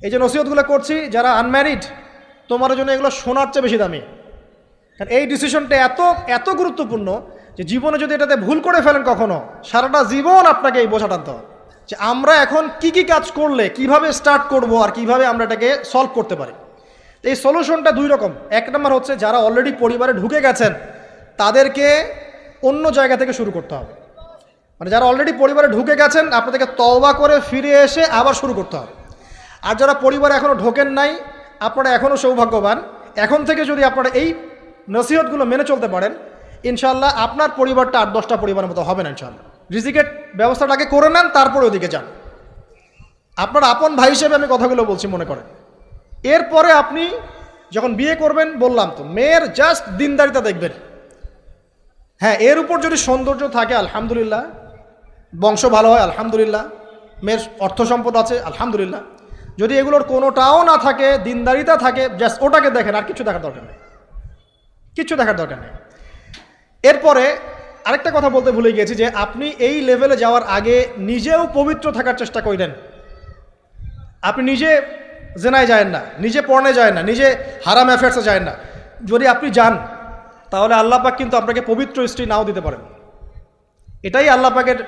এই যে নসিহতগুলো করছি, যারা আনম্যারিড, তোমার জন্য এগুলো শোনার চেয়ে বেশি দামি। কারণ এই ডিসিশনটা এত এত গুরুত্বপূর্ণ যে জীবনে যদি এটাতে ভুল করে ফেলেন কখনো, সারাটা জীবন আপনাকে এই বোঝা টানতে হবে যে আমরা এখন কি কি কাজ করলে কিভাবে স্টার্ট করব আর কিভাবে আমরা এটাকে সলভ করতে পারি। এই সলিউশনটা দুই রকম। এক নম্বর হচ্ছে যারা অলরেডি পরিবারে ঢুকে গেছেন তাদেরকে অন্য জায়গা থেকে শুরু করতে হবে। মানে যারা অলরেডি পরিবারে ঢুকে গেছেন আপনাদেরকে তওবা করে ফিরে এসে আবার শুরু করতে হবে। আর যারা পরিবারে এখনও ঢোকেন নাই, আপনারা এখনও সৌভাগ্যবান। এখন থেকে যদি আপনারা এই নসিহতগুলো মেনে চলতে পারেন, ইনশাল্লাহ আপনার পরিবারটা 8-10টা পরিবারের মতো হবে না ইনশাল্লাহ। রিজিকের ব্যবস্থাটাকে করে নেন, তারপরে ওদিকে যান। আপনার আপন ভাই হিসেবে আমি কথাগুলো বলছি, মনে করেন। এরপরে আপনি যখন বিয়ে করবেন, বললাম তো, মেয়ের জাস্ট দিনদারিতা দেখবেন। হ্যাঁ, এর উপর যদি সৌন্দর্য থাকে আলহামদুলিল্লাহ, বংশ ভালো হয় আলহামদুলিল্লাহ, মেয়ের অর্থ সম্পদ আছে আলহামদুলিল্লাহ। যদি এগুলোর কোনোটাও না থাকে, দিনদারিতা থাকে, জাস্ট ওটাকে দেখেন, আর কিছু দেখার দরকার নেই, কিচ্ছু দেখার দরকার নেই। এরপরে আরেকটা কথা বলতে ভুলে গিয়েছি যে আপনি এই লেভেলে যাওয়ার আগে নিজেও পবিত্র থাকার চেষ্টা করেন। আপনি নিজে জেনায় যায় না, নিজে পর্নে যায় না, নিজে হারাম অ্যাফেয়ার্সে যায় না। যদি আপনি যান তাহলে আল্লাহ পাক কিন্তু আপনাকে পবিত্র স্ত্রী নাও দিতে পারেন। এটাই আল্লাহ পাকের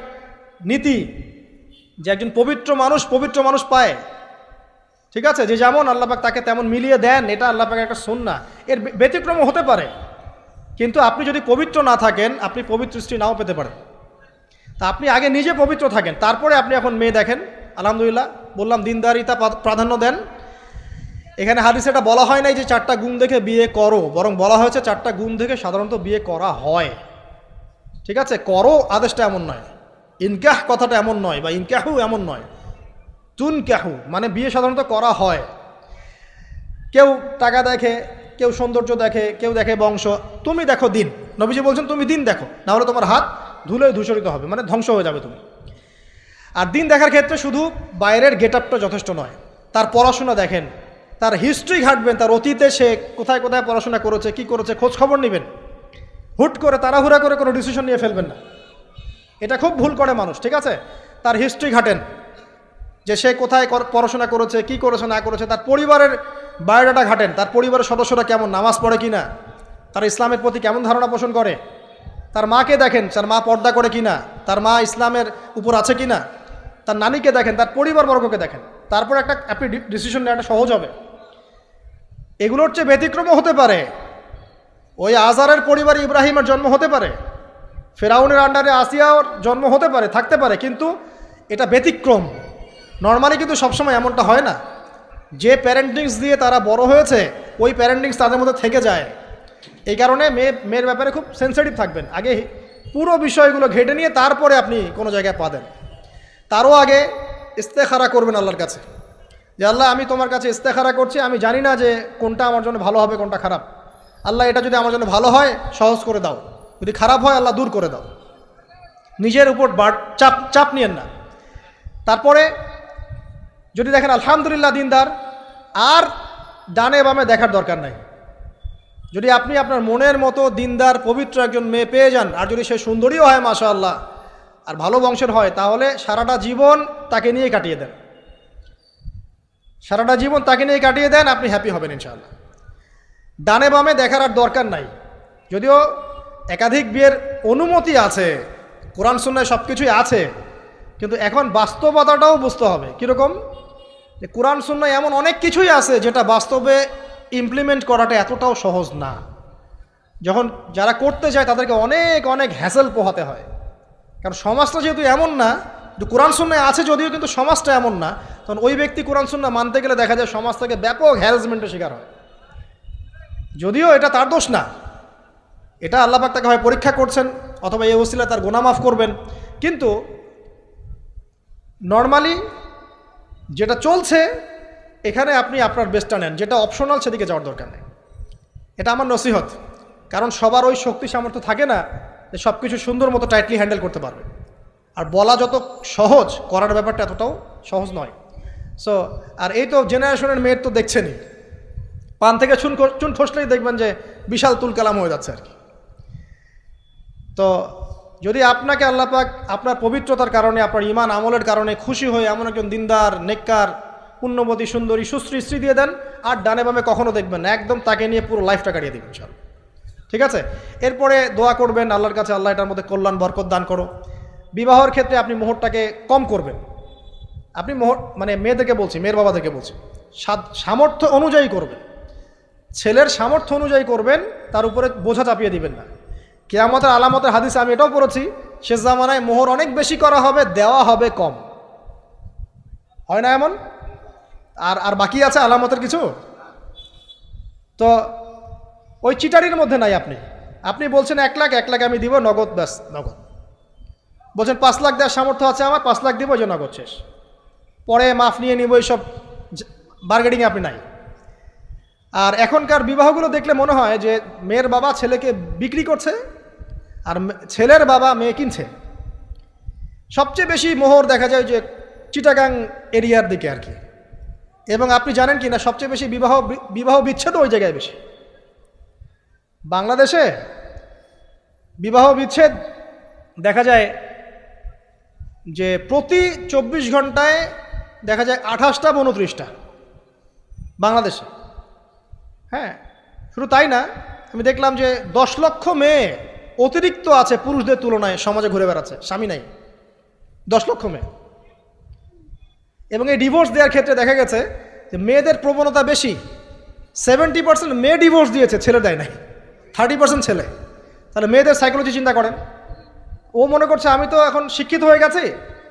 নীতি যে একজন পবিত্র মানুষ পায়। ঠিক আছে, যে যেমন আল্লাহ পাক তাকে তেমন মিলিয়ে দেন, এটা আল্লাহ পাকের একটা সুন্নাহ। এর ব্যতিক্রমও হতে পারে, কিন্তু আপনি যদি পবিত্র না থাকেন আপনি পবিত্র স্ত্রী নাও পেতে পারেন। তা আপনি আগে নিজে পবিত্র থাকেন, তারপরে আপনি এখন মেয়ে দেখেন। আলহামদুলিল্লাহ, বললাম দিনদারিতা প্রাধান্য দেন। এখানে হাদিসে এটা বলা হয় নাই যে 4টা গুণ দেখে বিয়ে করো, বরং বলা হয়েছে 4টা গুণ দেখে সাধারণত বিয়ে করা হয়। ঠিক আছে, করো আদেশটা এমন নয়, ইনকাহ কথাটা এমন নয়, বা ইনকাহু এমন নয়, তুনকাহু মানে বিয়ে সাধারণত করা হয়। কেউ টাকা দেখে, কেউ সৌন্দর্য দেখে, কেউ দেখে বংশ। তুমি দেখো দিন। নবীজি বলছেন তুমি দিন দেখো, না হলে তোমার হাত ধুলোয় ধূসরিত হবে, মানে ধ্বংস হয়ে যাবে তুমি। আর দিন দেখার ক্ষেত্রে শুধু বাইরের গেট আপটা যথেষ্ট নয়, তার পড়াশোনা দেখেন, তার হিস্ট্রি ঘাটবেন, তার অতীতে সে কোথায় কোথায় পড়াশোনা করেছে, কি করেছে, খোঁজ খবর নেবেন। হুট করে তাড়াহুড়া করে কোনো ডিসিশন নিয়ে ফেলবেন না, এটা খুব ভুল করে মানুষ। ঠিক আছে, তার হিস্ট্রি ঘাটেন যে সে কোথায় পড়াশোনা করেছে, কি করেছে না করেছে। তার পরিবারের বায়োডাটা ঘাটেন, তার পরিবারের সদস্যরা কেমন, নামাজ পড়ে কি না, তার ইসলামের প্রতি কেমন ধারণা পোষণ করে। তার মাকে দেখেন, তার মা পর্দা করে কি না, তার মা ইসলামের উপর আছে কি না। তার নানিকে দেখেন, তার পরিবারবর্গকে দেখেন, তারপর আপনি ডিসিশন নেওয়াটা সহজ হবে। এগুলোর চেয়ে ব্যতিক্রমও হতে পারে। ওই আজারের পরিবারে ইব্রাহিমের জন্ম হতে পারে, ফেরাউনের আন্ডারে আসিয়ার জন্ম হতে পারে, থাকতে পারে, কিন্তু এটা ব্যতিক্রম। নর্মালি কিন্তু সবসময় এমনটা হয় না। যে প্যারেন্টিংস দিয়ে তারা বড় হয়েছে, ওই প্যারেন্টিংস তাদের মধ্যে থেকে যায়। এই কারণে মেয়ের ব্যাপারে খুব সেন্সিটিভ থাকবেন। আগে পুরো বিষয়গুলো ঘেটে নিয়ে তারপরে আপনি কোনো জায়গায় পা দেন। তারও আগে ইস্তেখারা করবেন আল্লাহর কাছে, যে আল্লাহ আমি তোমার কাছে ইস্তেখারা করছি, আমি জানি না যে কোনটা আমার জন্য ভালো হবে, কোনটা খারাপ। আল্লাহ এটা যদি আমার জন্য ভালো হয় সহজ করে দাও, যদি খারাপ হয় আল্লাহ দূর করে দাও। নিজের উপর চাপ নিয়েন না। তারপরে যদি দেখেন আলহামদুলিল্লাহ দিনদার, আর ডানে বামে দেখার দরকার নাই। যদি আপনি আপনার মনের মতো দিনদার পবিত্র একজন মেয়ে পেয়ে যান, আর যদি সে সুন্দরীও হয় মাশাআল্লাহ, আর ভালো বংশের হয়, তাহলে সারাটা জীবন তাকে নিয়ে কাটিয়ে দেন, সারাটা জীবন তাকে নিয়ে কাটিয়ে দেন, আপনি হ্যাপি হবেন ইনশাআল্লাহ। ডানে বামে দেখার আর দরকার নাই। যদিও একাধিক বিয়ের অনুমতি আছে, কোরআন সুন্নাহয় সব কিছুই আছে, কিন্তু এখন বাস্তবতাটাও বুঝতে হবে। কীরকম? যে কোরআন সুন্নাহয় এমন অনেক কিছুই আছে যেটা বাস্তবে ইমপ্লিমেন্ট করাটা এতটাও সহজ না। যখন যারা করতে যায় তাদেরকে অনেক অনেক হ্যাসেল পোহাতে হয়, কারণ সমাজটা যেহেতু এমন না। কোরআন সুন্নাহয় আছে যদিও, কিন্তু সমাজটা এমন না। তখন ওই ব্যক্তি কোরআন সুন্নাহ মানতে গেলে দেখা যায় সমাজ থেকে ব্যাপক হ্যারাসমেন্টের শিকার হয়। যদিও এটা তার দোষ না, এটা আল্লাহ পাক তাকে হয় পরীক্ষা করছেন, অথবা এই ওসিলা তার গুনাহ মাফ করবেন। কিন্তু নর্মালি যেটা চলছে, এখানে আপনি আপনার বেস্টটা নেন, যেটা অপশনাল সেদিকে যাওয়ার দরকার নেই। এটা আমার নসিহত। কারণ সবার ওই শক্তি সামর্থ্য থাকে না যে সব কিছু সুন্দর মতো টাইটলি হ্যান্ডেল করতে পারবে। আর বলা যত সহজ, করার ব্যাপারটা এতটাও সহজ নয়। সো আর এই তো জেনারেশনের মেয়ের তো দেখছেনই, পান থেকে চুন খসলেই দেখবেন যে বিশাল তুলকালাম হয়ে যাচ্ছে আর কি। তো যদি আপনাকে আল্লাহ পাক আপনার পবিত্রতার কারণে, আপনার ঈমান আমলের কারণে খুশি হয়ে এমন একজন দিনদার, নেককার, পুণ্যবতী সুন্দরী সুশ্রী স্ত্রী দিয়ে দেন, আর ডানে বামে কখনো দেখবেন না, একদম তাকে নিয়ে পুরো লাইফটা কাটিয়ে দিবেন ইনশাআল্লাহ। ঠিক আছে? এরপরে দোয়া করবেন আল্লাহর কাছে, আল্লাহ এটার মধ্যে কল্যাণ বরকত দান করো। বিবাহের ক্ষেত্রে আপনি মোহরটাকে কম করবেন। আপনি মোহর মানে মেয়েদেরকে বলছি, মেয়ের বাবাদেরকে বলছি, সামর্থ্য অনুযায়ী করবেন, ছেলের সামর্থ্য অনুযায়ী করবেন, তার উপরে বোঝা চাপিয়ে দিবেন না। কিয়ামতের আলামতের হাদিসে আমি এটাও পড়েছি, শেষ জামানায় মোহর অনেক বেশি করা হবে, দেওয়া হবে কম। হয় না এমন? আর বাকি আছে আলামতের কিছু? তো ওই চিটারির মধ্যে নাই। আপনি বলছেন 1 লাখ, 1 লাখ আমি দিব নগদ, ব্যাস নগদ। বলছেন 5 লাখ দেওয়ার সামর্থ্য আছে আমার, 5 লাখ দিব, যে নগদ শেষ, পরে মাফ নিয়ে নিব, এইসব বার্গেনিংয়ে আপনি নাই। আর এখনকার বিবাহগুলো দেখলে মনে হয় যে মেয়ের বাবা ছেলেকে বিক্রি করছে আর ছেলের বাবা মেয়ে কিনছে। সবচেয়ে বেশি মোহর দেখা যায় যে চিটাগাং এরিয়ার দিকে আর কি। এবং আপনি জানেন কি না, সবচেয়ে বেশি বিবাহ বিচ্ছেদ ওই জায়গায় বেশি। বাংলাদেশে বিবাহ বিচ্ছেদ দেখা যায় যে প্রতি 24 ঘন্টায় দেখা যায় 28টা বা 29টা বাংলাদেশে। হ্যাঁ, শুধু তাই না, আমি দেখলাম যে 10 লক্ষ মেয়ে অতিরিক্ত আছে পুরুষদের তুলনায়, সমাজে ঘুরে বেড়াচ্ছে, স্বামী নাই, 10 লক্ষ মেয়ে। এবং এই ডিভোর্স দেওয়ার ক্ষেত্রে দেখা গেছে যে মেয়েদের প্রবণতা বেশি। 70% মেয়ে ডিভোর্স দিয়েছে, ছেলে দেয় নাই, 30% ছেলে। তাহলে মেয়েদের সাইকোলজি চিন্তা করেন। ও মনে করছে আমি তো এখন শিক্ষিত হয়ে গেছি,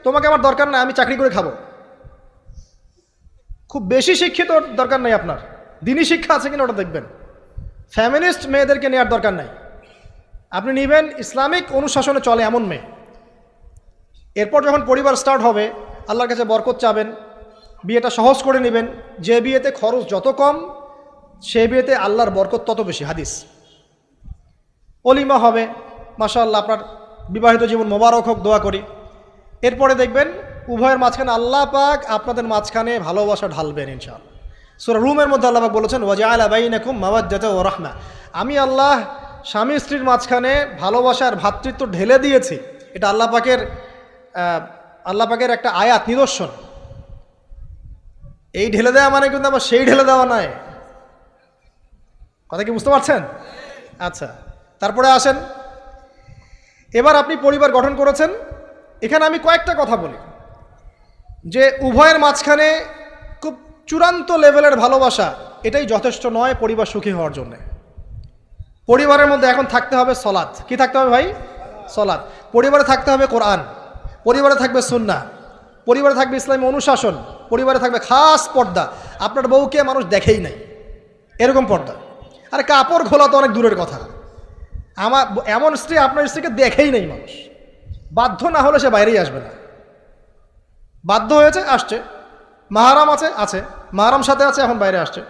তোমাকে আমার দরকার নাই, আমি চাকরি করে খাবো। খুব বেশি শিক্ষিত দরকার নাই আপনার, দিনী শিক্ষা আছে কিনা ওটা দেখবেন। ফ্যামিলিস্ট মেয়েদেরকে নেওয়ার দরকার নাই, আপনি নেবেন ইসলামিক অনুশাসনে চলে এমন মেয়ে। এরপর যখন পরিবার স্টার্ট হবে, আল্লাহর কাছে বরকত চাবেন, বিয়েটা সহজ করে নেবেন। যে বিয়েতে খরচ যত কম, সে বিয়েতে আল্লাহর বরকত তত বেশি। হাদিস। অলিমা হবে, মাশাআল্লাহ, আপনার বিবাহিত জীবন মোবারক হোক, দোয়া করি। এরপরে দেখবেন উভয়ের মাঝখানে আল্লাহ পাক আপনাদের মাঝখানে ভালোবাসা ঢালবেন ইনশাআল্লাহ। সূরা রুমের মধ্যে আল্লাহ পাক বলেছেন, ওয়াজআলা বাইনাকুম মাওয়াদ্দাতা ওয়া রাহমা, আমি আল্লাহ স্বামী স্ত্রীর মাঝখানে ভালোবাসার ভ্রাতৃত্ব ঢেলে দিয়েছি। এটা আল্লাহ পাকের একটা আয়াত, নিদর্শন। এই ঢেলে দেওয়া মানে কিন্তু আবার সেই ঢেলে দেওয়া নয়। কথা কি বুঝতে পারছেন? আচ্ছা, তারপরে আসেন, এবার আপনি পরিবার গঠন করেছেন। এখানে আমি কয়েকটা কথা বলি যে উভয়ের মাঝখানে খুব চূড়ান্ত লেভেলের ভালোবাসা, এটাই যথেষ্ট নয় পরিবার সুখী হওয়ার জন্য। পরিবারের মধ্যে এখন থাকতে হবে সলাত। কি থাকতে হবে ভাই? সলাত। পরিবারে থাকতে হবে কোরআন, পরিবারে থাকবে সুন্নাহ, পরিবারে থাকবে ইসলামী অনুশাসন, পরিবারে থাকবে খাস পর্দা। আপনার বউকে মানুষ দেখেই নাই, এরকম পর্দা। আর কাপড় খোলা তো অনেক দূরের কথা, আমার এমন স্ত্রী আপনার স্ত্রীকে দেখেই নেই মানুষ। বাধ্য না হলে সে বাইরেই আসবে না। বাধ্য হয়েছে, আসছে, মাহারাম আছে, মাহারাম সাথে আছে, এখন বাইরে আসছে।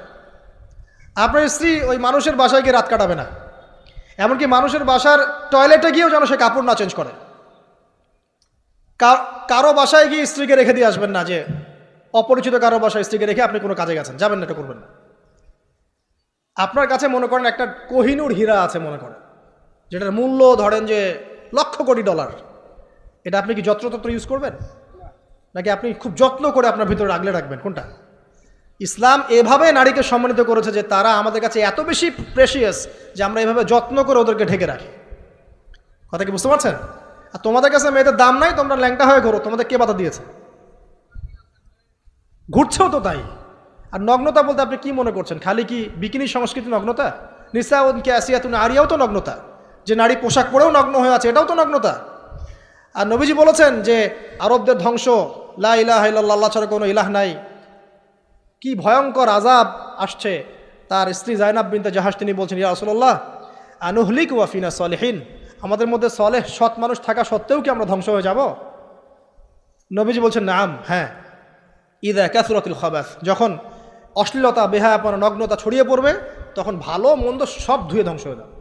আপনার স্ত্রী ওই মানুষের বাসায় গিয়ে রাত কাটাবে না, এমনকি মানুষের বাসার টয়লেটে গিয়েও যেন সে কাপড় না চেঞ্জ করে। কারো বাসায় গিয়ে স্ত্রীকে রেখে দিয়ে আসবেন না, যে অপরিচিত কারো বাসায় স্ত্রীকে রেখে আপনি কোনো কাজে গেছেন, যাবেন না, এটা করবেন না। আপনার কাছে মনে করেন একটা কোহিনূর হীরা আছে, মনে করেন যেটার মূল্য ধরেন যে লক্ষ কোটি ডলার, এটা আপনি কি যত্রতত্র ইউজ করবেন, নাকি আপনি খুব যত্ন করে আপনার ভিতরে আগলে রাখবেন? কোনটা? ইসলাম এভাবে নারীকে সম্মানিত করেছে যে তারা আমাদের কাছে এত বেশি প্রেশিয়াস যে আমরা এভাবে যত্ন করে ওদেরকে ঢেকে রাখি। কথা কি বুঝতে পারছেন? আর তোমাদের কাছে মেয়েদের দাম নাই, তোমরা ল্যাংটা হয়ে ঘোরো, তোমাদের কে বাধা দিয়েছে? ঘুরছেও তো তাই। আর নগ্নতা বলতে আপনি কি মনে করছেন? খালি কি বিকিনি সংস্কৃতি নগ্নতা? নিসাউন কাসিয়াতুন আরিয়াও তো নগ্নতা, যে নারী পোশাক পরেও নগ্ন হয়ে আছে, এটাও তো নগ্নতা। আর নবীজি বলেছেন যে আরবদের ধ্বংস, লা ইলাহা ইল্লাল্লাহ, আল্লাহ ছাড়া কোনো ইলাহ নাই। কি ভয়ঙ্কর আযাব আসছে। তার স্ত্রী জায়নাব বিনতে জাহাশ তিনি বলছেন, ইয়া রাসূলুল্লাহ আনুহলিক ওয়া ফিনা সলিহিন, আমাদের মধ্যে সলেহ সৎ মানুষ থাকা সত্ত্বেও কি আমরা ধ্বংস হয়ে যাব? নবীজি বলছেন, নাম, হ্যাঁ। ইদা কাসরাতুল খাবাস, যখন অশ্লীলতা, বেহায়াপনা, নগ্নতা ছড়িয়ে পড়বে, তখন ভালো মন্দ সব ধুয়ে ধ্বংস হয়ে যাবে।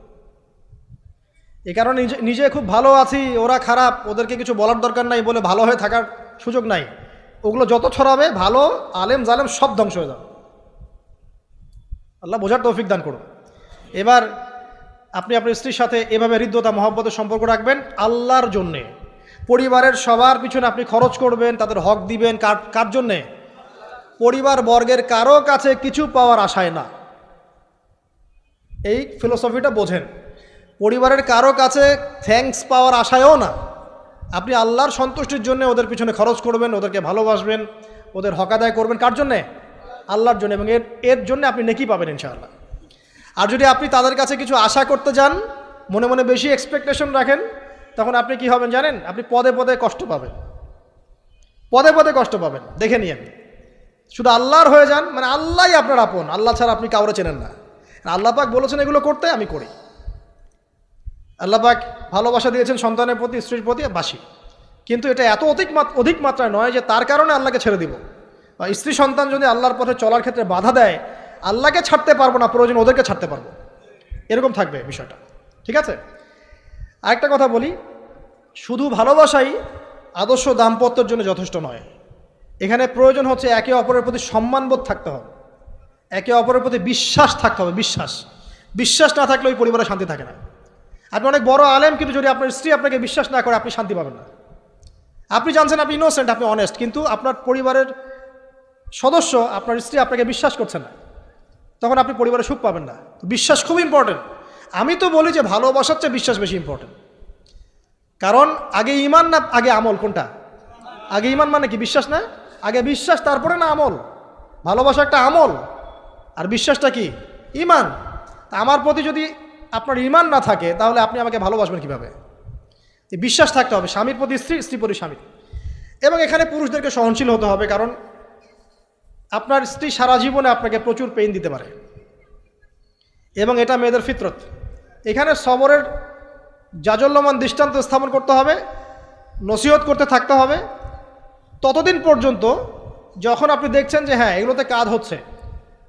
এই কারণে নিজে খুব ভালো আছি, ওরা খারাপ, ওদেরকে কিছু বলার দরকার নাই বলে ভালো হয়ে থাকার সুযোগ নাই। ওগুলো যত ছড়াবে, ভালো আলেম জালেম সব ধ্বংস হয়ে যাবে। আল্লাহ বোঝার তৌফিক দান করুন। এবার আপনি আপনার স্ত্রীর সাথে এভাবে হৃদ্যতা মহব্বতের সম্পর্ক রাখবেন আল্লাহর জন্যে। পরিবারের সবার পিছনে আপনি খরচ করবেন, তাদের হক দিবেন, কার জন্যে? পরিবার বর্গের কারো কাছে কিছু পাওয়ার আশায় না। এই ফিলোসফিটা বোঝেন। পরিবারের কারো কাছে থ্যাঙ্কস পাওয়ার আশায়ও না। আপনি আল্লাহর সন্তুষ্টির জন্য ওদের পিছনে খরচ করবেন, ওদেরকে ভালোবাসবেন, ওদের হক আদায় করবেন। কার জন্যে? আল্লাহর জন্য, এবং এর জন্য আপনি নেকি পাবেন ইনশাআল্লাহ। আর যদি আপনি তাদের কাছে কিছু আশা করতে যান, মনে মনে বেশি এক্সপেকটেশন রাখেন, তখন আপনি কি হবেন জানেন? আপনি পদে পদে কষ্ট পাবেন, পদে পদে কষ্ট পাবেন। দেখে নিন, শুধু আল্লাহর হয়ে যান, মানে আল্লাহই আপনার আপন, আল্লাহ ছাড়া আপনি কাউরে চেনেন না। আল্লাহ পাক বলেছেন এগুলো করতে, আমি করি। আল্লাহ পাক ভালোবাসা দিয়েছেন সন্তানের প্রতি, স্ত্রীর প্রতি, বাসি। কিন্তু এটা এত অধিক মাত্রায় নয় যে তার কারণে আল্লাহকে ছেড়ে দিব। বা স্ত্রী সন্তান যদি আল্লাহর পথে চলার ক্ষেত্রে বাধা দেয়, আল্লাহকে ছাড়তে পারবো না, প্রয়োজন ওদেরকে ছাড়তে পারবো, এরকম থাকবে বিষয়টা। ঠিক আছে? আরেকটা কথা বলি, শুধু ভালোবাসাই আদর্শ দাম্পত্যের জন্য যথেষ্ট নয়। এখানে প্রয়োজন হচ্ছে একে অপরের প্রতি সম্মানবোধ থাকতে হবে, একে অপরের প্রতি বিশ্বাস থাকতে হবে। বিশ্বাস না থাকলে ওই পরিবারে শান্তি থাকে না। আপনি অনেক বড় আলেম, কিন্তু যদি আপনার স্ত্রী আপনাকে বিশ্বাস না করে, আপনি শান্তি পাবেন না। আপনি জানছেন আপনি ইনোসেন্ট, আপনি অনেস্ট, কিন্তু আপনার পরিবারের সদস্য, আপনার স্ত্রী আপনাকে বিশ্বাস করছে না, তখন আপনি পরিবারে সুখ পাবেন না। বিশ্বাস খুব ইম্পর্টেন্ট। আমি তো বলি যে ভালোবাসার চেয়ে বিশ্বাস বেশি ইম্পর্টেন্ট। কারণ আগে ইমান না আগে আমল? কোনটা আগে? ইমান মানে কি? বিশ্বাস না? আগে বিশ্বাস, তারপরে না আমল? ভালোবাসা একটা আমল, আর বিশ্বাসটা কি? ইমান। আমার প্রতি যদি আপনার ইমান না থাকে, তাহলে আপনি আমাকে ভালোবাসবেন কিভাবে? বিশ্বাস থাকতে হবে, স্বামীর প্রতি স্ত্রী, স্ত্রী প্রতি স্বামী। এবং এখানে পুরুষদেরকে সহনশীল হতে হবে, কারণ আপনার স্ত্রী সারা জীবনে আপনাকে প্রচুর পেইন দিতে পারে, এবং এটা মেয়েদের ফিতরত। এখানে সবরের জাজল্যমান দৃষ্টান্ত স্থাপন করতে হবে, নসিহত করতে থাকতে হবে, ততদিন পর্যন্ত যখন আপনি দেখছেন যে হ্যাঁ এগুলোতে কাজ হচ্ছে।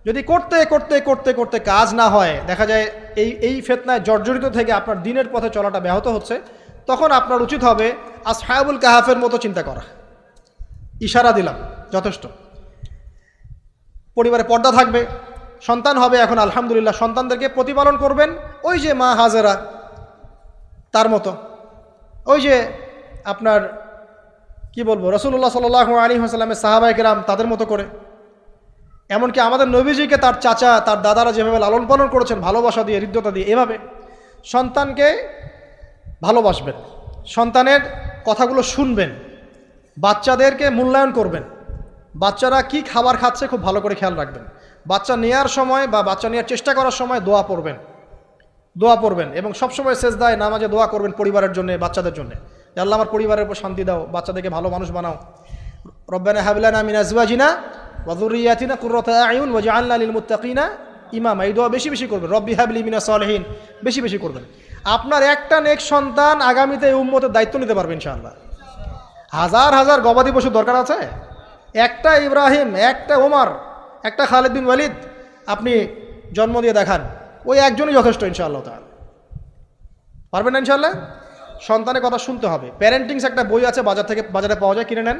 যদি করতে করতে করতে করতে কাজ না হয়, দেখা যায় এই ফিতনায় জর্জরিত থেকে আপনার দিনের পথে চলাটা ব্যাহত হচ্ছে, তখন আপনার উচিত হবে আসহাবুল কাহাফের মতো চিন্তা করা। ইশারা দিলাম, যথেষ্ট। পরিবারে পর্দা থাকবে, সন্তান হবে, এখন আলহামদুলিল্লাহ সন্তানদেরকে প্রতিপালন করবেন ওই যে মা হাজেরা তার মতো, ওই যে আপনার কি বলবো, রাসূলুল্লাহ সাল্লাল্লাহু আলাইহি ওয়াসাল্লামের সাহাবায়ে কেরাম তাদের মতো করে। এমনকি আমাদের নবীজিকে তার চাচা, তার দাদারা যেভাবে লালন পালন করেছেন, ভালোবাসা দিয়ে, হৃদ্যতা দিয়ে, এভাবে সন্তানকে ভালোবাসবেন, সন্তানের কথাগুলো শুনবেন, বাচ্চাদেরকে মূল্যায়ন করবেন। বাচ্চারা কি খাবার খাচ্ছে খুব ভালো করে খেয়াল রাখবেন। বাচ্চা নেওয়ার সময় বা বাচ্চা নেওয়ার চেষ্টা করার সময় দোয়া পড়বেন, এবং সবসময় সেজদায় নামাজে দোয়া করবেন পরিবারের জন্য, বাচ্চাদের জন্য, যে আল্লাহ আমার পরিবারের উপর শান্তি দাও, বাচ্চাদেরকে ভালো মানুষ বানাও। রব্বানা হাব লানা মিন আজওয়াজিনা ওয়া যুররিয়াতিনা কুররাতা আয়ুন ওয়াজআলনা লিল মুত্তাকিনা ইমামা। এই দোয়া বেশি বেশি করবেন। রব্বি হাবলি মিনাস সালিহিন বেশি বেশি করবেন। আপনার একটা নেক সন্তান আগামীতে এই উম্মতের দায়িত্ব নিতে পারবে ইনশাআল্লাহ। হাজার হাজার গবাদি পশু দরকার আছে? একটা ইব্রাহিম, একটা ওমর, একটা খালিদ বিন ওয়ালিদ আপনি জন্ম দিয়ে দেখান, ওই একজনই যথেষ্ট ইনশাআল্লাহ তাআলা। পারবেন না ইনশাআল্লাহ? সন্তানের কথা শুনতে হবে। প্যারেন্টিংস একটা বই আছে, বাজারে পাওয়া যায়, কিনে নেন।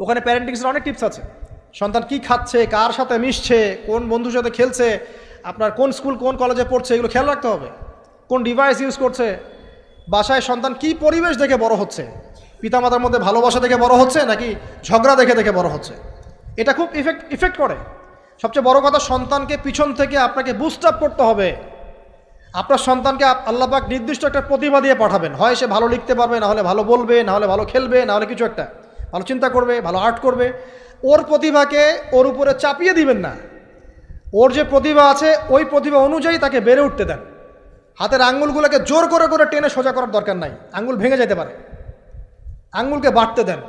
ওখানে প্যারেন্টিংসের অনেক টিপস আছে। সন্তান কি খাচ্ছে, কার সাথে মিশছে, কোন বন্ধুর সাথে খেলছে, আপনার কোন স্কুল কোন কলেজে পড়ছে, এগুলো খেয়াল রাখতে হবে। কোন ডিভাইস ইউজ করছে, বাসায় সন্তান কি পরিবেশ দেখে বড় হচ্ছে, পিতামাতার মধ্যে ভালোবাসা দেখে বড় হচ্ছে নাকি ঝগড়া দেখে দেখে বড় হচ্ছে, এটা খুব ইফেক্ট করে। সবচেয়ে বড় কথা, সন্তানকে পিছন থেকে আপনাকে বুস্ট আপ করতে হবে। আপনার সন্তানকে আল্লাহ পাক নির্দিষ্ট একটা প্রতিভা দিয়ে পাঠাবেন। হয় সে ভালো লিখতে পারবে, না হলে ভালো বলবে, না হলে ভালো খেলবে, না হলে কিছু একটা ভালো চিন্তা করবে, ভালো আর্ট করবে। ওর প্রতিভাকে ওর উপরে চাপিয়ে দিবেন না। ওর যে প্রতিভা আছে ওই প্রতিভা অনুযায়ী তাকে বেড়ে উঠতে দেন। হাতের আঙ্গুলগুলোকে জোর করে করে টেনে সোজা করার দরকার নাই, আঙ্গুল ভেঙে যেতে পারে। আঙ্গুলকে বাড়তে দেন।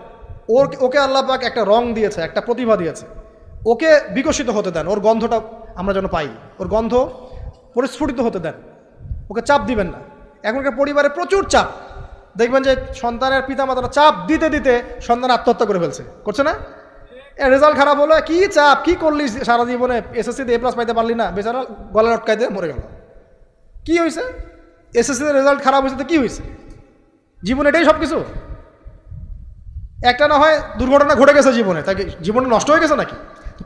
ওকে আল্লাহ পাক একটা রং দিয়েছে, একটা প্রতিভা দিয়েছে, ওকে বিকশিত হতে দেন। ওর গন্ধটা আমরা যেন পাই, ওর গন্ধ পরিস্ফুটিত হতে দেন। ওকে চাপ দিবেন না। এখনকার পরিবারে প্রচুর চাপ, দেখবেন যে সন্তানের পিতামাতারা চাপ দিতে দিতে সন্তান আত্মহত্যা করে ফেলছে, করছে না? রেজাল্ট খারাপ হলো, কি চাপ, কি করলি সারা জীবনে, এসএসসিতে এ প্লাস পাইতে পারলি না, বেচারা গলা লটকাইতে মরে গেল। কি হয়েছে? এসএসসিতে রেজাল্ট খারাপ হয়েছে তো কি হয়েছে? জীবনে এটাই সব কিছু? একটা না হয় দুর্ঘটনা ঘটে গেছে জীবনে, তাকে জীবনে নষ্ট হয়ে গেছে নাকি?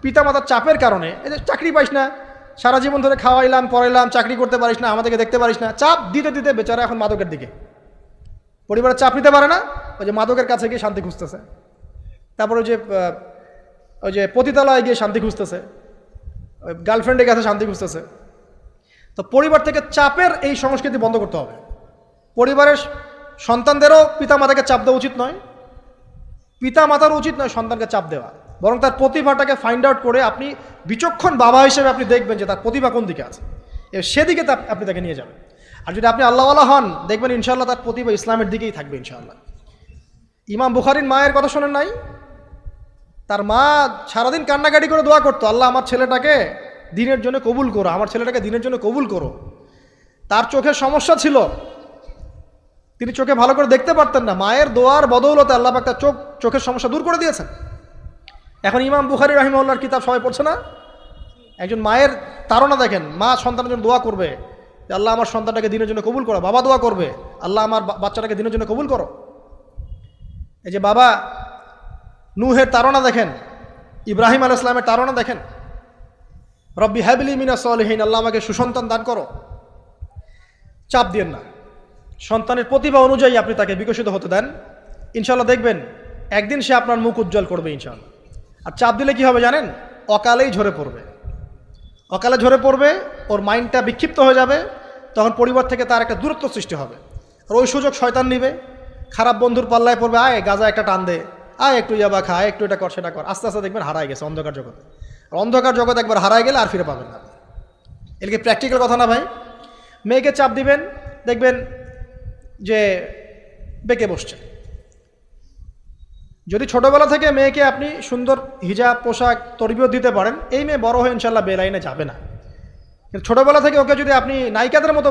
পিতামাতার চাপের কারণে, এই যে চাকরি পাইস না, সারা জীবন ধরে খাওয়াইলাম পড়াইলাম, চাকরি করতে পারিস না, আমাদেরকে দেখতে পারিস না, চাপ দিতে দিতে বেচারা এখন মাদকের দিকে। পরিবারের চাপ নিতে পারে না, ওই যে মাদকের কাছে গিয়ে শান্তি খুঁজতেছে। তারপরে যে ওই যে পতিতালয়ে গিয়ে শান্তি খুঁজতেছে, ওই গার্লফ্রেন্ডের কাছে শান্তি খুঁজতেছে। তো পরিবার থেকে চাপের এই সংস্কৃতি বন্ধ করতে হবে। পরিবারের সন্তানদেরও পিতামাতাকে চাপ দেওয়া উচিত নয়, পিতামাতার উচিত নয় সন্তানকে চাপ দেওয়া, বরং তার প্রতিভাটাকে ফাইন্ড আউট করে আপনি বিচক্ষণ বাবা হিসেবে আপনি দেখবেন যে তার প্রতিভা কোন দিকে আছে, সেদিকে আপনি তাকে নিয়ে যাবেন। আর যদি আপনি আল্লাহওয়ালা হন, দেখবেন ইনশাআল্লাহ তার প্রতিভা ইসলামের দিকেই থাকবে ইনশাআল্লাহ। ইমাম বুখারীর মায়ের কথা শোনেন নাই? তার মা সারাদিন কান্নাকাটি করে দোয়া করতো, আল্লাহ আমার ছেলেটাকে দিনের জন্য কবুল করো, আমার ছেলেটাকে দিনের জন্য কবুল করো। তার চোখের সমস্যা ছিল, তিনি চোখে ভালো করে দেখতে পারতেন না, মায়ের দোয়ার বদৌলতে আল্লাহ পাক তার চোখের সমস্যা দূর করে দিয়েছেন। এখন ইমাম বুখারী রাহিমাহুল্লাহর কিতাব সবাই পড়ছে না? একজন মায়ের তাড়না দেখেন, মা সন্তানের জন্য দোয়া করবে যে আল্লাহ আমার সন্তানটাকে দিনের জন্য কবুল করো, বাবা দোয়া করবে আল্লাহ আমার বাচ্চাটাকে দিনের জন্য কবুল করো। এই যে বাবা নূহের তাড়না দেখেন, ইব্রাহিম আলাইহিস সালামের তাড়না দেখেন, রব্বি হাবলি মিনাস সালিহিন, আল্লাহ আমাকে সুসন্তান দান করো। চাপ দিয়েন না, সন্তানের প্রতিভা অনুযায়ী আপনি তাকে বিকশিত হতে দেন, ইনশাআল্লাহ দেখবেন একদিন সে আপনার মুখ উজ্জ্বল করবে ইনশাআল্লাহ। আর চাপ দিলে কি হবে জানেন? অকালেই ঝরে পড়বে, অকালে ঝরে পড়বে, ওর মাইন্ডটা বিক্ষিপ্ত হয়ে যাবে, তখন পরিবার থেকে তার একটা দূরত্ব সৃষ্টি হবে। আর ওই সুযোগ শয়তান নিবে, খারাপ বন্ধুর পাল্লায় পড়বে, আয় গাজা একটা টান দে, আয় একটু ইয়াবা খা, একটু এটা কর সেটা কর, আস্তে আস্তে দেখবেন হারায় গেছে অন্ধকার জগতে। আর অন্ধকার জগৎ একবার হারায় গেলে আর ফিরে পাবেন না। এর কি প্র্যাকটিক্যাল কথা না ভাই? মেয়েকে চাপ দিবেন, দেখবেন যে বেঁকে বসছে। যদি ছোটবেলা থেকে মেয়েকে আপনি সুন্দর হিজাব পোশাক তরবিয়ত দিতে পারেন, এই মেয়ে বড় হয়ে ইনশাল্লাহ বেলাইনে যাবে না। কিন্তু ছোটবেলা থেকে ওকে যদি আপনি নায়িকাদের মতো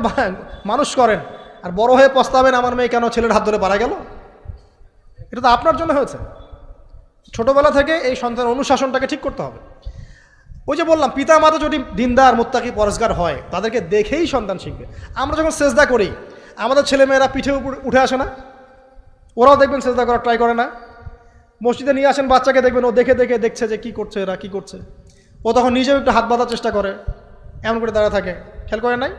মানুষ করেন আর বড় হয়ে পস্তাবেন আমার মেয়ে কেন ছেলের হাত ধরে পারা গেল, এটা তো আপনার জন্য হয়েছে। ছোটবেলা থেকে এই সন্তানের অনুশাসনটাকে ঠিক করতে হবে। ওই যে বললাম, পিতা মাতা যদি দিনদার মুত্তাকি পরেজগার হয়, তাদেরকে দেখেই সন্তান শিখবে। আমরা যখন সেজদা করি, আমাদের ছেলেমেয়েরা পিঠে উঠে আসে না? ওরাও দেখবেন সেজদা করার ট্রাই করে না? মসজিদে নিয়ে আসেন বাচ্চাকে, দেখবেন ও দেখে দেখে দেখছে যে কি করছে এরা, কি করছে, ও তখন নিজেও একটু হাত বাঁধার চেষ্টা করে, এমন করে দাঁড়া থাকে, খেয়াল করে নাই?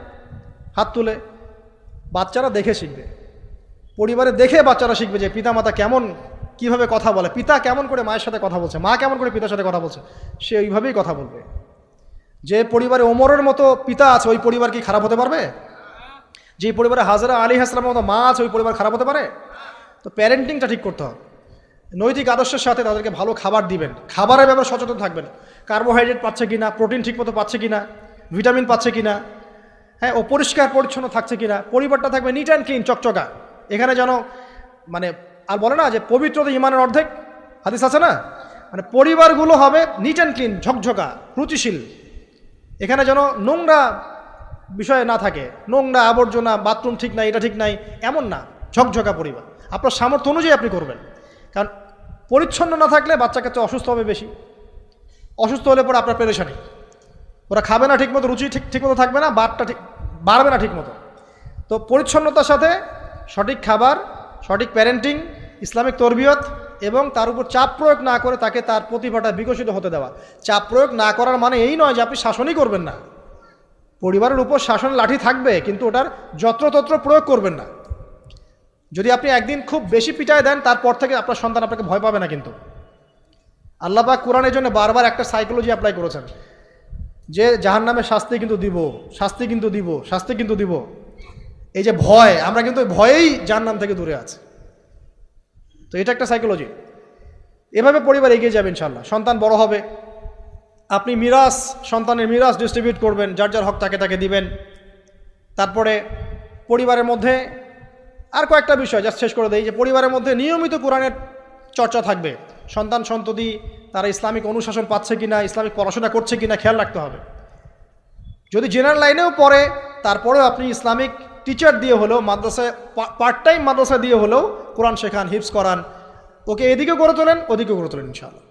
হাত তুলে। বাচ্চারা দেখে শিখবে, পরিবারে দেখে বাচ্চারা শিখবে যে পিতামাতা কেমন, কিভাবে কথা বলে, পিতা কেমন করে মায়ের সাথে কথা বলছে, মা কেমন করে পিতার সাথে কথা বলছে, সে ওইভাবেই কথা বলবে। যে পরিবারে ওমরের মতো পিতা আছে, ওই পরিবার কি খারাপ হতে পারবে? যে পরিবারে হাজরা আলাইহিস সালামের মতো মা আছে, ওই পরিবার খারাপ হতে পারে? তো প্যারেন্টিংটা ঠিক করতে হবে, নৈতিক আদর্শের সাথে তাদেরকে ভালো খাবার দিবেন, খাবারের ব্যাপারে সচেতন থাকবেন, কার্বোহাইড্রেট পাচ্ছে কিনা, প্রোটিন ঠিকমতো পাচ্ছে কিনা, ভিটামিন পাচ্ছে কিনা, হ্যাঁ ও পরিষ্কার পরিচ্ছন্ন থাকছে কিনা, পরিবারটা থাকবে নিট অ্যান্ড ক্লিন, চকচকা। এখানে যেন মানে আর বলে না যে পবিত্রতা ইমানের অর্ধেক, হাদিস আছে না? মানে পরিবারগুলো হবে নিট অ্যান্ড ক্লিন, ঝকঝকা, রুচিশীল। এখানে যেন নোংরা বিষয় না থাকে, নোংরা আবর্জনা, বাথরুম ঠিক নাই, এটা ঠিক নাই, এমন না, ঝকঝকা পরিবার। আপনার সামর্থ্য অনুযায়ী আপনি করবেন, কারণ পরিচ্ছন্ন না থাকলে বাচ্চা কাচ্চা অসুস্থ হবে বেশি, অসুস্থ হলে পরে আপনার পেরেশানি, ওরা খাবে না ঠিকমতো, রুচি ঠিকমতো থাকবে না, বারটা ঠিক বাড়বে না ঠিকমতো। তো পরিচ্ছন্নতার সাথে সঠিক খাবার, সঠিক প্যারেন্টিং, ইসলামিক তরবিয়ত এবং তার উপর চাপ প্রয়োগ না করে তাকে তার প্রতিভাটা বিকশিত হতে দেওয়া। চাপ প্রয়োগ না করার মানে এই নয় যে আপনি শাসনই করবেন না, পরিবারের উপর শাসন লাঠি থাকবে, কিন্তু ওটার যত্রতত্র প্রয়োগ করবেন না। যদি আপনি একদিন খুব বেশি পিটায় দেন, তারপর থেকে আপনার সন্তান আপনাকে ভয় পাবে না। কিন্তু আল্লাহ পাক কোরআনের জন্য বারবার একটা সাইকোলজি অ্যাপ্লাই করেছেন যে জাহান্নামের শাস্তি কিন্তু দিব, শাস্তি কিন্তু দিব, শাস্তি কিন্তু দিব। এই যে ভয়, আমরা কিন্তু ভয়েই জাহান্নাম থেকে দূরে আছি। তো এটা একটা সাইকোলজি। এভাবে পরিবার এগিয়ে যাবে ইনশাল্লাহ। সন্তান বড় হবে, আপনি মিরাস, সন্তানের মিরাস ডিস্ট্রিবিউট করবেন, যার যার হক তাকে তাকে দিবেন। তারপরে পরিবারের মধ্যে আর কয়েকটা বিষয় জাস্ট শেষ করে দেই, যে পরিবারের মধ্যে নিয়মিত কোরআনের চর্চা থাকবে। সন্তান সন্ততি তারা ইসলামিক অনুশাসন পাচ্ছে কিনা, ইসলামিক পড়াশোনা করছে কিনা খেয়াল রাখতে হবে। যদি জেনারেল লাইনেও পড়ে, তারপরেও আপনি ইসলামিক টিচার দিয়ে হলেও, মাদ্রাসায় পার্ট টাইম মাদ্রাসা দিয়ে হলেও কোরআন শেখান, হিফজ করান, ওকে এদিকে গড়ে তোলেন, ওদিকে গড়ে তোলেন ইনশাআল্লাহ।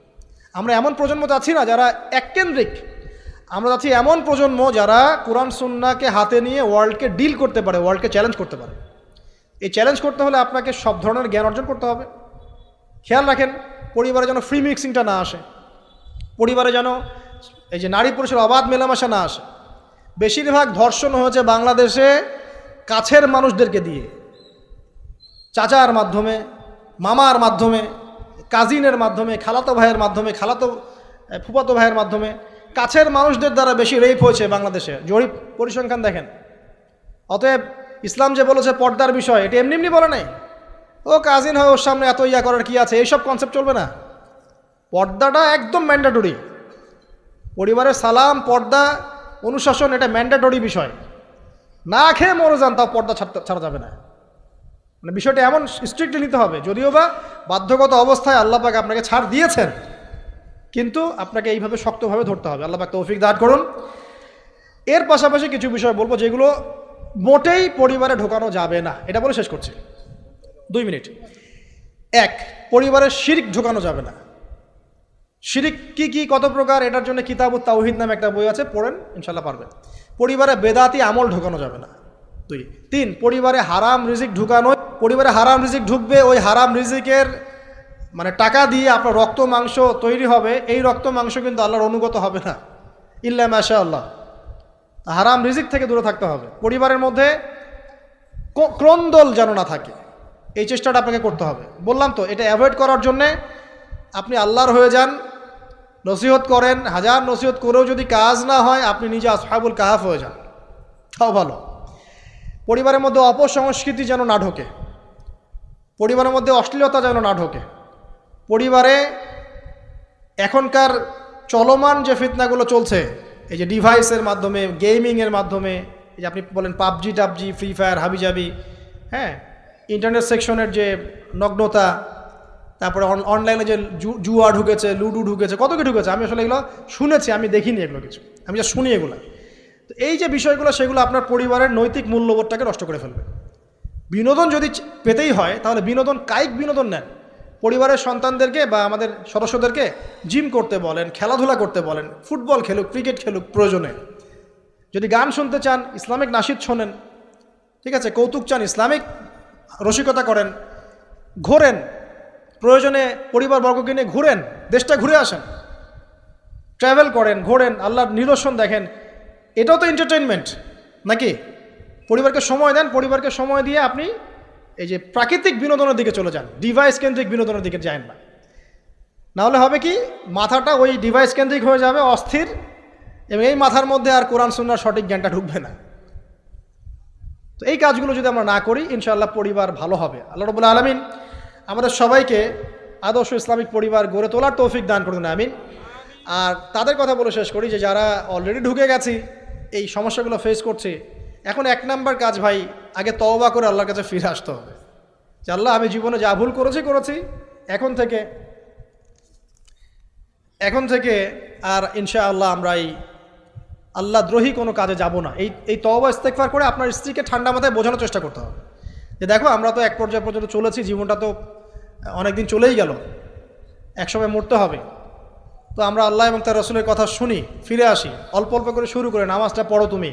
আমরা এমন প্রজন্ম চাচ্ছি না যারা এককেন্দ্রিক, আমরা চাচ্ছি এমন প্রজন্ম যারা কোরআন সুন্নাহকে হাতে নিয়ে ওয়ার্ল্ডকে ডিল করতে পারে, ওয়ার্ল্ডকে চ্যালেঞ্জ করতে পারে। এই চ্যালেঞ্জ করতে হলে আপনাকে সব ধরনের জ্ঞান অর্জন করতে হবে। খেয়াল রাখেন পরিবারে যেন ফ্রি মিক্সিংটা না আসে, পরিবারে যেন এই যে নারী পুরুষের অবাধ মেলামেশা না আসে। বেশিরভাগ ধর্ষণ হয়েছে বাংলাদেশে কাছের মানুষদেরকে দিয়ে, চাচার মাধ্যমে, মামার মাধ্যমে, কাজিনের মাধ্যমে, খালাতো ভাইয়ের মাধ্যমে, খালাতো ফুফাতো ভাইয়ের মাধ্যমে, কাছের মানুষদের দ্বারা বেশি রেপ হয়েছে বাংলাদেশে, জরিপ পরিসংখ্যান দেখেন। অতএব ইসলাম যে বলেছে পর্দার বিষয়, এটা এমনি এমনি বলে নাই ও কাজিন হয় ওর সামনে এত ইয়া করার কি আছে, এইসব কনসেপ্ট চলবে না। পর্দাটা একদম ম্যান্ডেটরি। পরিবারের সালাম, পর্দা, অনুশাসন, এটা ম্যান্ডেটরি বিষয়। না খেয়ে মরে যান তাও পর্দা ছাড়া যাবে না। মানে বিষয়টা এমন স্ট্রিক্টলি নিতে হবে, যদিও বা বাধ্যগত অবস্থায় আল্লাহ পাক আপনাকে ছাড় দিয়েছেন, কিন্তু আপনাকে এইভাবে শক্তভাবে ধরতে হবে। আল্লাহ পাক তৌফিক দান করুন। এর পাশাপাশি কিছু বিষয় বলবো যেগুলো মোটেই পরিবারে ঢোকানো যাবে না, এটা বলে শেষ করছি 2 মিনিট। 1, পরিবারের শিরক ঢোকানো যাবে না। শিরক কি কি, কত প্রকার, এটার জন্য কিতাবুত তাওহীদ নামে একটা বই আছে, পড়েন ইনশাল্লাহ পারবেন। পরিবারে বেদাতি আমল ঢোকানো যাবে না। 2, 3, পরিবারে হারাম রিজিক ঢুকানো। পরিবারে হারাম রিজিক ঢুকবে, ওই হারাম রিজিকের মানে টাকা দিয়ে আপনার রক্ত মাংস তৈরি হবে, এই রক্ত মাংস কিন্তু আল্লাহর অনুগত হবে না, ইল্লা মাশাআল্লাহ। হারাম রিজিক থেকে দূরে থাকতে হবে। পরিবারের মধ্যে ক্রন্দল যেন না থাকে, এই চেষ্টাটা আপনাকে করতে হবে। বললাম তো, এটা অ্যাভয়েড করার জন্যে আপনি আল্লাহর হয়ে যান, নসিহত করেন, হাজার নসিহত করেও যদি কাজ না হয়, আপনি নিজে আসহাবুল কাহাফ হয়ে যান, তাও ভালো। পরিবারের মধ্যে অপসংস্কৃতি যেন না ঢোকে, পরিবারের মধ্যে অশ্লীলতা যেন না ঢোকে। পরিবারে এখনকার চলমান যে ফিতনাগুলো চলছে, এই যে ডিভাইসের মাধ্যমে, গেমিংয়ের মাধ্যমে, এই যে আপনি বলেন পাবজি টাবজি, ফ্রি ফায়ার, হাবিজাবি, হ্যাঁ, ইন্টারনেট সেকশনের যে নগ্নতা, তারপরে অনলাইনে যে জুয়া ঢুকেছে, লুডু ঢুকেছে, কত কি ঢুকেছে, আমি আসলে এগুলো শুনেছি, আমি দেখিনি এগুলো কিছু, আমি যা শুনি এগুলো। তো এই যে বিষয়গুলো, সেগুলো আপনার পরিবারের নৈতিক মূল্যবোধটাকে নষ্ট করে ফেলবে। বিনোদন যদি পেতেই হয়, তাহলে বিনোদন, কায়িক বিনোদন নেন। পরিবারের সন্তানদেরকে বা আমাদের সদস্যদেরকে জিম করতে বলেন, খেলাধুলা করতে বলেন, ফুটবল খেলুক, ক্রিকেট খেলুক প্রয়োজনে। যদি গান শুনতে চান, ইসলামিক নাশিদ শোনেন, ঠিক আছে, কৌতুক চান, ইসলামিক রসিকতা করেন, ঘোরেন, প্রয়োজনে পরিবারবর্গকে নিয়ে ঘুরেন, দেশটা ঘুরে আসেন, ট্রাভেল করেন, ঘোরেন, আল্লাহর নিদর্শন দেখেন, এটাও তো এন্টারটেইনমেন্ট নাকি? পরিবারকে সময় দেন, পরিবারকে সময় দিয়ে আপনি এই যে প্রাকৃতিক বিনোদনের দিকে চলে যান, ডিভাইস কেন্দ্রিক বিনোদনের দিকে যান না। নাহলে হবে কি, মাথাটা ওই ডিভাইস কেন্দ্রিক হয়ে যাবে, অস্থির, এবং এই মাথার মধ্যে আর কোরআন সুন্নাহর সঠিক জ্ঞানটা ঢুকবে না। তো এই কাজগুলো যদি আমরা না করি, ইনশাআল্লাহ পরিবার ভালো হবে। আল্লাহ রাব্বুল আলামিন আমাদের সবাইকে আদর্শ ইসলামিক পরিবার গড়ে তোলার তৌফিক দান করুন, আমিন। আর তাদের কথা বলে শেষ করি যে যারা অলরেডি ঢুকে গেছি, এই সমস্যাগুলো ফেস করছে, এখন 1 নাম্বার কাজ ভাই, আগে তওবা করে আল্লাহর কাছে ফিরে আসতে হবে যে আল্লাহ, আমি জীবনে যা ভুল করেছি, এখন থেকে আর ইনশাআল্লাহ আমরা এই আল্লাহ দ্রোহী কোনো কাজে যাব না। এই তওবা ইস্তেগফার করে আপনার স্ত্রীকে ঠান্ডা মাথায় বোঝানোর চেষ্টা করতে হবে যে দেখো, আমরা তো এক পর্যায় পর্যন্ত চলেছি, জীবনটা তো অনেক দিন চলেই গেল, একসময় মরতে হবে। তো আমরা আল্লাহ এবং তার রাসূলের কথা শুনি, ফিরে আসি, অল্প অল্প করে শুরু করে নামাজটা পড়ো, তুমি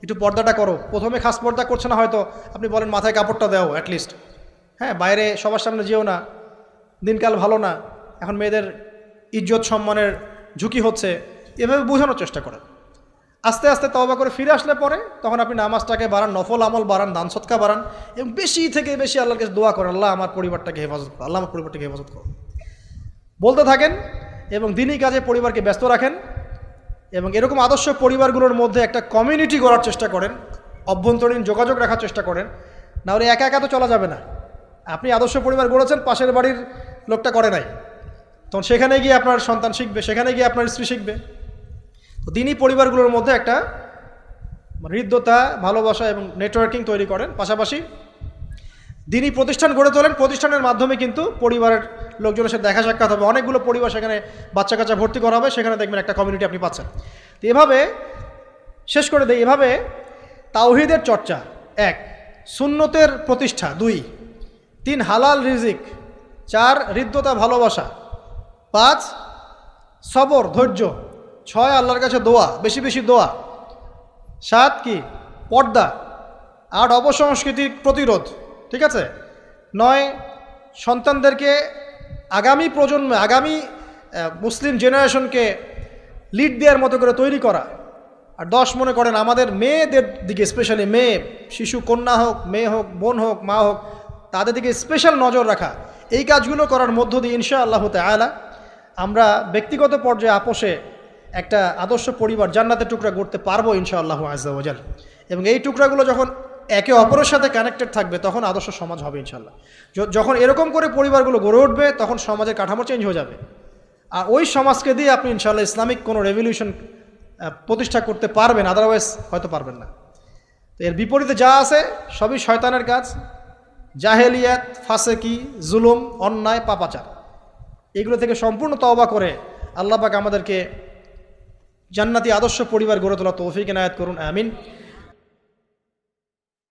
একটু পর্দাটা করো। প্রথমে খাস পর্দা করছে না হয়তো, আপনি বলেন মাথায় কাপড়টা দাও অ্যাটলিস্ট, হ্যাঁ, বাইরে সবার সামনে যেও না, দিনকাল ভালো না, এখন মেয়েদের ইজ্জত সম্মানের ঝুঁকি হচ্ছে, এভাবে বোঝানোর চেষ্টা করেন। আস্তে আস্তে তওবা করে ফিরে আসলে পরে তখন আপনি নামাজটাকে বাড়ান, নফল আমল বাড়ান, দান সদকা বাড়ান, এবং বেশি থেকে বেশি আল্লাহর কাছে দোয়া করেন, আল্লাহ আমার পরিবারটাকে হেফাজত করো, আল্লাহ আমার পরিবারটাকে হেফাজত করো, বলতে থাকেন। এবং দিনই কাজে পরিবারকে ব্যস্ত রাখেন, এবং এরকম আদর্শ পরিবারগুলোর মধ্যে একটা কমিউনিটি গড়ার চেষ্টা করেন, অভ্যন্তরীণ যোগাযোগ রাখার চেষ্টা করেন। নাহলে একা একা তো চলা যাবে না। আপনি আদর্শ পরিবার গড়েছেন, পাশের বাড়ির লোকটা করে নাই, তখন সেখানে গিয়ে আপনার সন্তান শিখবে, সেখানে গিয়ে আপনার স্ত্রী শিখবে। তো দিনই পরিবারগুলোর মধ্যে একটা হৃদ্যতা, ভালোবাসা এবং নেটওয়ার্কিং তৈরি করেন। পাশাপাশি দিনই প্রতিষ্ঠান গড়ে তোলেন, প্রতিষ্ঠানের মাধ্যমে কিন্তু পরিবারের লোকজনের সাথে দেখা সাক্ষাৎ হবে, অনেকগুলো পরিবার সেখানে বাচ্চা কাচ্চা ভর্তি করা হবে, সেখানে দেখবেন একটা কমিউনিটি আপনি পাচ্ছেন। তো এভাবে শেষ করে দেয়, এভাবে তাওহীদের চর্চা 1, সুন্নতের প্রতিষ্ঠা 2, 3 হালাল রিজিক, 4 হৃদ্যতা ভালোবাসা, 5 সবর ধৈর্য, 6 আল্লাহর কাছে দোয়া, বেশি বেশি দোয়া, 7 কি পর্দা, 8 অপসংস্কৃতির প্রতিরোধ, ঠিক আছে, 9 সন্তানদেরকে আগামী প্রজন্মে, আগামী মুসলিম জেনারেশনকে লিড দেওয়ার মতো করে তৈরি করা, আর 10 মনে করেন আমাদের মেয়েদের দিকে, স্পেশালি মেয়ে শিশু, কন্যা হোক, মেয়ে হোক, বোন হোক, মা হোক, তাদের দিকে স্পেশাল নজর রাখা। এই কাজগুলো করার মধ্য দিয়ে ইনশাআল্লাহ তাআলা আমরা ব্যক্তিগত পর্যায়ে আপোষে একটা আদর্শ পরিবার জান্নাতের টুকরা গড়তে পারবো ইনশাআল্লাহ আযজা ওয়া জাল। এবং এই টুকরাগুলো যখন একে অপরের সাথে কানেক্টেড থাকবে তখন আদর্শ সমাজ হবে ইনশাআল্লাহ। যখন এরকম করে পরিবারগুলো গড়ে উঠবে তখন সমাজের কাঠামো চেঞ্জ হয়ে যাবে। আর ওই সমাজকে দিয়ে আপনি ইনশাআল্লাহ ইসলামিক কোনো রেভলিউশন প্রতিষ্ঠা করতে পারবেন, আদারওয়াইজ হয়তো পারবেন না। তো এর বিপরীতে যা আছে সবই শয়তানের কাজ, জাহেলিয়াত, ফাসেকি, জুলুম, অন্যায়, পাপাচার। এগুলো থেকে সম্পূর্ণ তওবা করে আল্লাহ পাক আমাদেরকে জান্নাতি আদর্শ পরিবার গড়ে তোলা তৌফিক এনায়েত করুন, আমিন।